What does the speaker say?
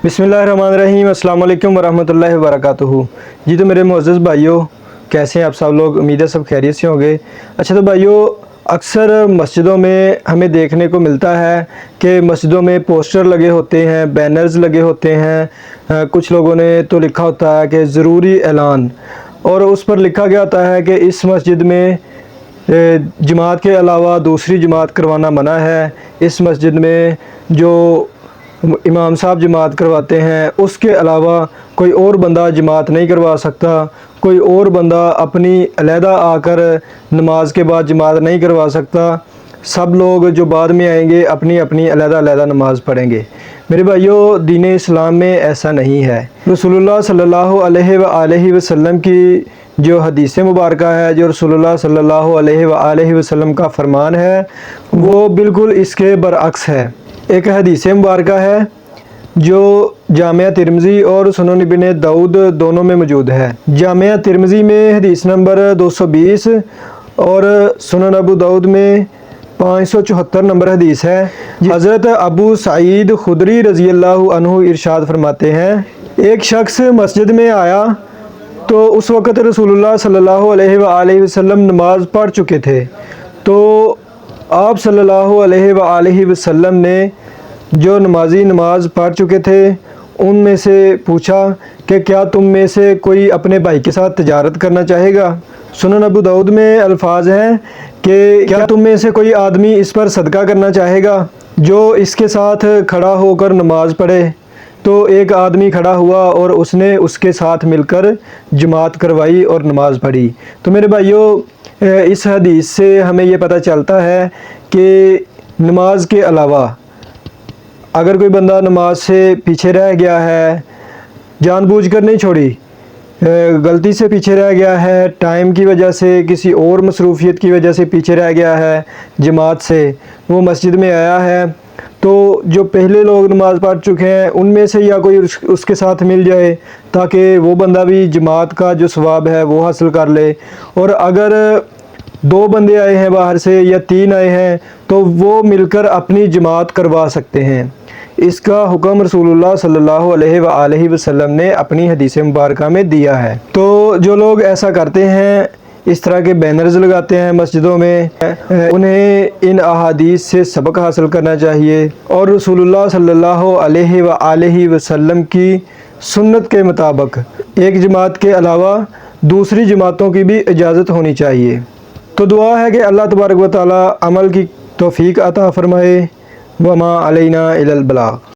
बिस्मिल्लाहिर्रहमानिर्रहीम। अस्सलाम वालेकुम वरहमतुल्लाहि वबरकातुहू। जी तो मेरे मुअज़्ज़ज़ भाइयों, कैसे हैं आप सब लोग? उम्मीद है सब खैरियत से होंगे। अच्छा तो भाइयों, अक्सर मस्जिदों में हमें देखने को मिलता है कि मस्जिदों में पोस्टर लगे होते हैं, बैनर्स लगे होते हैं। कुछ लोगों ने तो लिखा होता है कि ज़रूरी ऐलान, और उस पर लिखा गया होता है कि इस मस्जिद में जमात के अलावा दूसरी जमात करवाना मना है। इस मस्जिद में जो इमाम साहब जमात करवाते हैं उसके अलावा कोई और बंदा जमात नहीं करवा सकता। कोई और बंदा अपनी अलहदा आकर नमाज के बाद जमात नहीं करवा सकता। सब लोग जो बाद में आएंगे अपनी अपनी अलहदा नमाज़ पढ़ेंगे। मेरे भाइयों, दीन इस्लाम में ऐसा नहीं है। रसूलुल्लाह सल्लल्लाहु अलैहि वसल्लम की जो हदीस मुबारक है, जो रसूलुल्लाह सल्लल्लाहु अलैहि वसल्लम का फरमान है, वो बिल्कुल इसके बरअक्स है। एक हदीस मुबारक है जो जामिया तिरमिज़ी और सुनन इब्न दाऊद दोनों में मौजूद है। जामिया तिरमिज़ी में हदीस नंबर 220 और सुनन अबू दाऊद में 574 नंबर हदीस है। हज़रत अबू सईद खुदरी रज़ी अल्लाहु अन्हु इरशाद फरमाते हैं, एक शख्स मस्जिद में आया तो उस वक़्त रसूलुल्लाह सल्लल्लाहु अलैहि वसल्लम नमाज़ पढ़ चुके थे। तो आप सल्लल्लाहु अलैहि वसल्लम ने जो नमाजी नमाज पढ़ चुके थे उनमें से पूछा कि क्या तुम में से कोई अपने भाई के साथ तिजारत करना चाहेगा। सुनन अबू दाऊद में अल्फाज हैं कि क्या तुम में से कोई आदमी इस पर सदका करना चाहेगा जो इसके साथ खड़ा होकर नमाज पढ़े। तो एक आदमी खड़ा हुआ और उसने उसके साथ मिलकर जमात करवाई और नमाज़ पढ़ी। तो मेरे भाइयों, इस हदीस से हमें ये पता चलता है कि नमाज के अलावा अगर कोई बंदा नमाज से पीछे रह गया है, जानबूझकर नहीं छोड़ी, गलती से पीछे रह गया है, टाइम की वजह से, किसी और मसरूफियत की वजह से पीछे रह गया है जमात से, वो मस्जिद में आया है, तो जो पहले लोग नमाज़ पढ़ चुके हैं उनमें से या कोई उसके साथ मिल जाए ताकि वो बंदा भी जमात का जो सवाब है वो हासिल कर ले। और अगर 2 बंदे आए हैं बाहर से या 3 आए हैं तो वो मिलकर अपनी जमात करवा सकते हैं। इसका हुक्म रसूलुल्लाह सल्लल्लाहु अलैहि वसल्लम ने अपनी हदीस मुबारक में दिया है। तो जो लोग ऐसा करते हैं, इस तरह के बैनर्स लगाते हैं मस्जिदों में, उन्हें इन अहादीस से सबक हासिल करना चाहिए और रसूलुल्लाह सल्लल्लाहु अलैहि वसल्लम की सुन्नत के मुताबिक एक जमात के अलावा दूसरी जमातों की भी इजाज़त होनी चाहिए। तो दुआ है कि अल्लाह तबारक व तआला अमल की तौफीक अता फ़रमाए। वमा अलैना इल्लल बलाग।